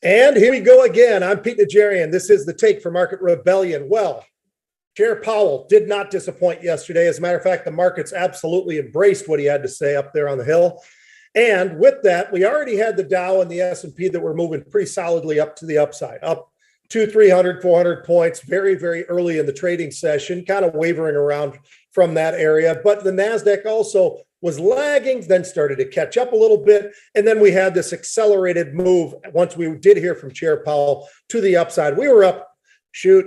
And here we go again. I'm Pete Najarian. This is the Take for Market Rebellion. Well, Chair Powell did not disappoint yesterday. As a matter of fact, the markets absolutely embraced what he had to say up there on the Hill. And with that, we already had the Dow and the S&P that were moving pretty solidly up to the upside, up 200, 300, 400 points very, very early in the trading session, kind of wavering around from that area. But the NASDAQ also was lagging, then started to catch up a little bit. And then we had this accelerated move once we did hear from Chair Powell to the upside. We were up,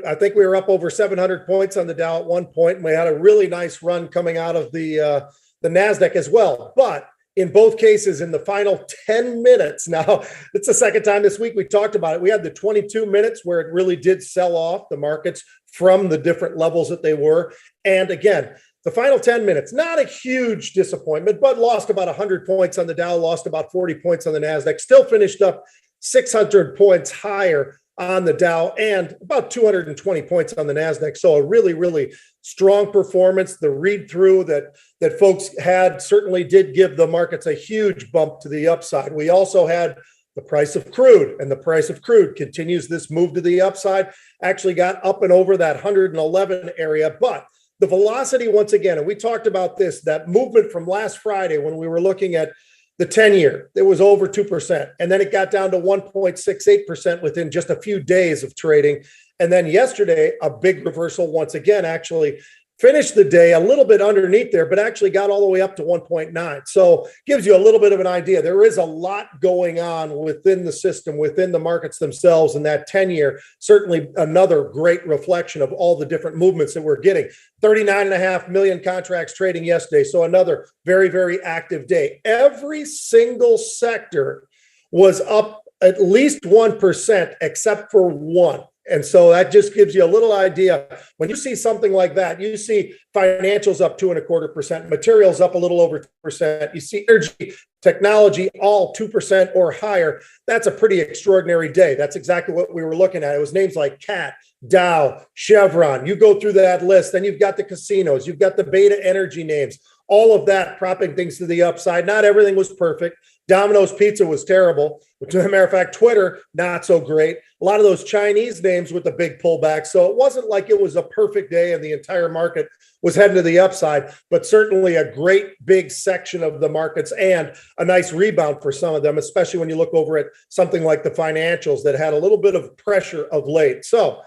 I think we were up over 700 points on the Dow at one point. And we had a really nice run coming out of the NASDAQ as well. But in both cases, in the final 10 minutes, now it's the second time this week we talked about it. We had the 22 minutes where it really did sell off the markets from the different levels that they were. And again, the final 10 minutes, not a huge disappointment, but lost about 100 points on the Dow, lost about 40 points on the NASDAQ, still finished up 600 points higher on the Dow and about 220 points on the NASDAQ. So a really, really strong performance. The read through that folks had certainly did give the markets a huge bump to the upside. We also had the price of crude, and the price of crude continues this move to the upside, actually got up and over that 111 area, but the velocity, once again, and we talked about this, that movement from last Friday when we were looking at the 10-year, it was over 2%. And then it got down to 1.68% within just a few days of trading. And then yesterday, a big reversal once again, actually finished the day a little bit underneath there, but actually got all the way up to 1.9. So gives you a little bit of an idea. There is a lot going on within the system, within the markets themselves. And that 10-year, certainly another great reflection of all the different movements that we're getting. 39.5 million contracts trading yesterday. So another very, very active day. Every single sector was up at least 1%, except for one. And so that just gives you a little idea. When you see something like that, you see financials up 2.25%, materials up a little over 2%. You see energy, technology, all 2% or higher. That's a pretty extraordinary day. That's exactly what we were looking at. It was names like CAT, Dow, Chevron. You go through that list, then you've got the casinos, you've got the beta energy names, all of that propping things to the upside. Not everything was perfect. Domino's Pizza was terrible. As a matter of fact, Twitter, not so great. A lot of those Chinese names with the big pullback. So it wasn't like it was a perfect day and the entire market was heading to the upside, but certainly a great big section of the markets and a nice rebound for some of them, especially when you look over at something like the financials that had a little bit of pressure of late. So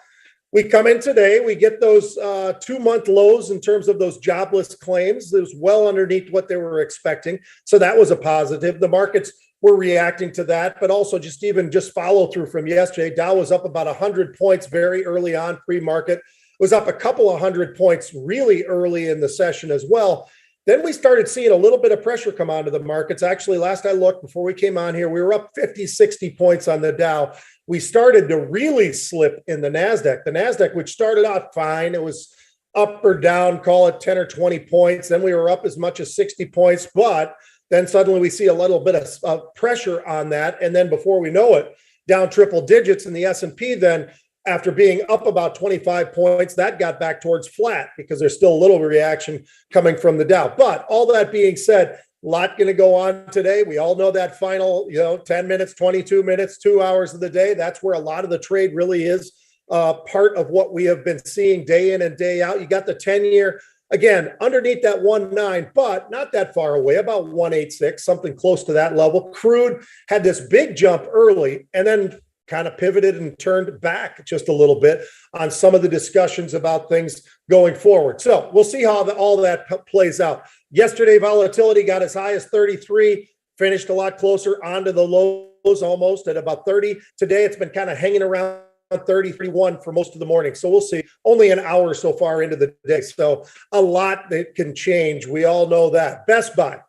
we come in today, we get those 2-month lows in terms of those jobless claims. It was well underneath what they were expecting. So that was a positive. The markets were reacting to that, but also just follow through from yesterday. Dow was up about 100 points very early on pre-market. Was up a couple of 100 points really early in the session as well. Then we started seeing a little bit of pressure come onto the markets. Actually, last I looked before we came on here, we were up 50, 60 points on the Dow. We started to really slip in the NASDAQ. The NASDAQ, which started out fine, it was up or down, call it 10 or 20 points. Then we were up as much as 60 points, but then suddenly we see a little bit of pressure on that. And then before we know it, down triple digits in the S&P then, after being up about 25 points, that got back towards flat because there's still a little reaction coming from the Dow. But all that being said, a lot going to go on today. We all know that final, 10 minutes, 22 minutes, 2 hours of the day. That's where a lot of the trade really is part of what we have been seeing day in and day out. You got the 10-year, again, underneath that 1.9, but not that far away, about 1.86, something close to that level. Crude had this big jump early and then kind of pivoted and turned back just a little bit on some of the discussions about things going forward. So we'll see how all that plays out. Yesterday, volatility got as high as 33, finished a lot closer onto the lows almost at about 30. Today, it's been kind of hanging around 30, 31 for most of the morning. So we'll see. Only an hour so far into the day. So a lot that can change. We all know that. Best Buy.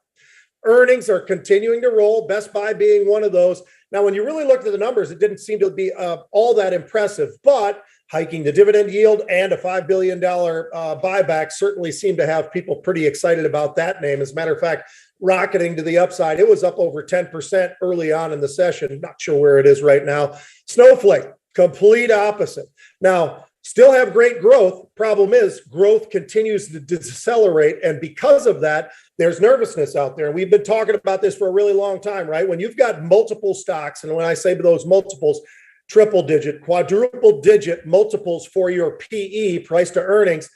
Earnings are continuing to roll, Best Buy being one of those. Now, when you really looked at the numbers, it didn't seem to be all that impressive, but hiking the dividend yield and a $5 billion buyback certainly seemed to have people pretty excited about that name. As a matter of fact, rocketing to the upside. It was up over 10% early on in the session. Not sure where it is right now. Snowflake, complete opposite. Now, Still have great growth. Problem is, growth continues to decelerate. And because of that, there's nervousness out there. We've been talking about this for a really long time, right? When you've got multiple stocks, and when I say those multiples, triple digit, quadruple digit multiples for your PE, price to earnings,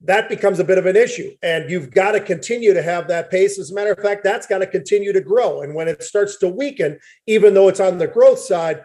that becomes a bit of an issue. And you've got to continue to have that pace. As a matter of fact, that's got to continue to grow. And when it starts to weaken, even though it's on the growth side,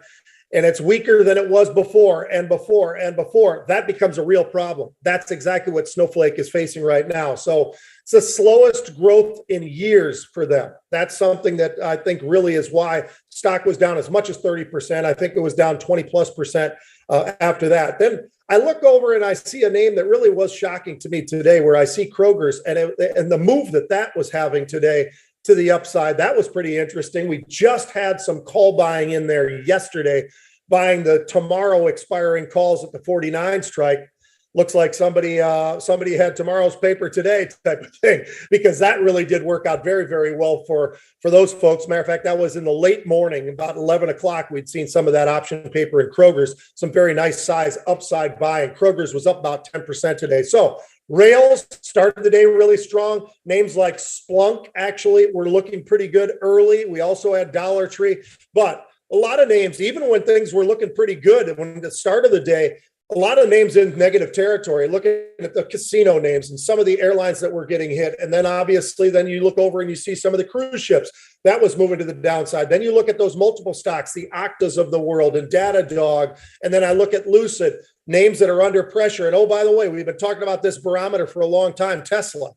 and it's weaker than it was before and before and before, that becomes a real problem. That's exactly what Snowflake is facing right now. So it's the slowest growth in years for them. That's something that I think really is why stock was down as much as 30%. I think it was down 20+% after that. Then I look over and I see a name that really was shocking to me today, where I see Kroger's and the move that was having today to the upside. That was pretty interesting. We just had some call buying in there yesterday, buying the tomorrow expiring calls at the 49 strike. Looks like somebody had tomorrow's paper today type of thing, because that really did work out very, very well for those folks. Matter of fact, that was in the late morning, about 11 o'clock. We'd seen some of that option paper in Kroger's, some very nice size upside buy, and Kroger's was up about 10% today. So rails started the day really strong. Names like Splunk actually were looking pretty good early. We also had Dollar Tree, but a lot of names, even when things were looking pretty good, when the start of the day, a lot of names in negative territory, looking at the casino names and some of the airlines that were getting hit. And then obviously, then you look over and you see some of the cruise ships that was moving to the downside. Then you look at those multiple stocks, the Oktas of the world and Datadog. And then I look at Lucid, names that are under pressure. And oh, by the way, we've been talking about this barometer for a long time, Tesla.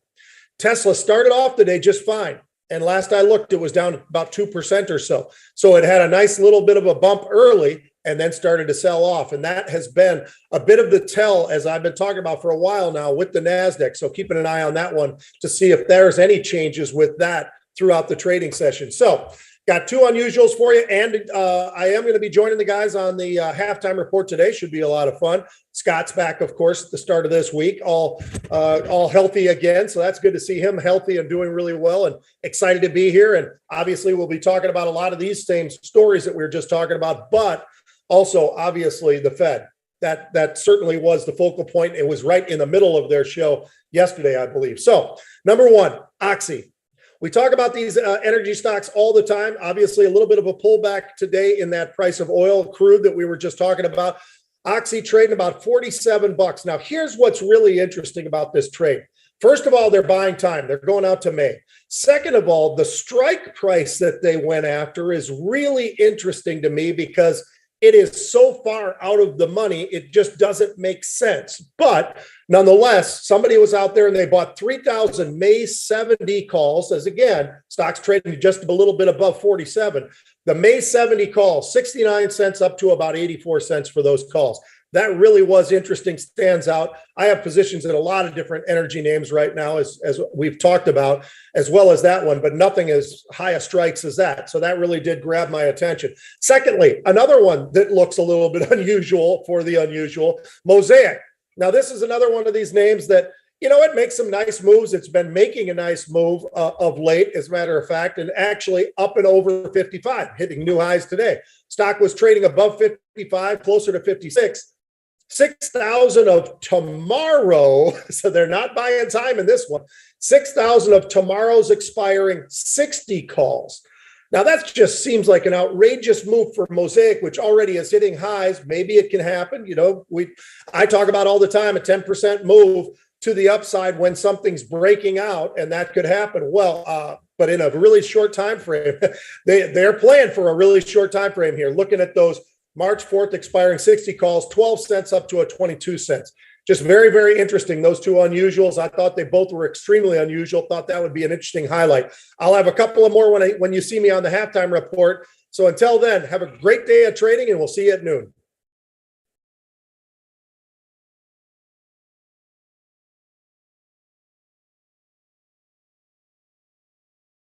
Tesla started off the day just fine. And last I looked, it was down about 2% or so. So it had a nice little bit of a bump early and then started to sell off. And that has been a bit of the tell, as I've been talking about for a while now, with the NASDAQ. So keeping an eye on that one to see if there's any changes with that throughout the trading session. So got two unusuals for you. And I am going to be joining the guys on the halftime report today. Should be a lot of fun. Scott's back, of course, at the start of this week, all healthy again. So that's good to see him healthy and doing really well, and excited to be here. And obviously, we'll be talking about a lot of these same stories that we were just talking about, but also, obviously, the Fed. That certainly was the focal point. It was right in the middle of their show yesterday, I believe. So, number one, Oxy. We talk about these energy stocks all the time. Obviously, a little bit of a pullback today in that price of oil, crude that we were just talking about. Oxy trading about $47. Now, here's what's really interesting about this trade. First of all, they're buying time. They're going out to May. Second of all, the strike price that they went after is really interesting to me, because it is so far out of the money, it just doesn't make sense. But nonetheless, somebody was out there and they bought 3,000 May 70 calls, as again, stocks trading just a little bit above 47. The May 70 calls, 69 cents up to about 84 cents for those calls. That really was interesting, stands out. I have positions in a lot of different energy names right now, as we've talked about, as well as that one, but nothing as high a strikes as that. So that really did grab my attention. Secondly, another one that looks a little bit unusual for the unusual, Mosaic. Now, this is another one of these names that, it makes some nice moves. It's been making a nice move of late, as a matter of fact, and actually up and over 55, hitting new highs today. Stock was trading above 55, closer to 56. 6,000 of tomorrow, so they're not buying time in this one, 6,000 of tomorrow's expiring 60 calls. Now, that just seems like an outrageous move for Mosaic, which already is hitting highs. Maybe it can happen. I talk about all the time a 10% move to the upside when something's breaking out, and that could happen. Well, but in a really short time frame, they're playing for a really short time frame here, looking at those March 4th expiring 60 calls, 12 cents up to a 22 cents. Just very, very interesting, those two unusuals. I thought they both were extremely unusual. Thought that would be an interesting highlight. I'll have a couple of more when you see me on the halftime report. So until then, have a great day of trading, and we'll see you at noon.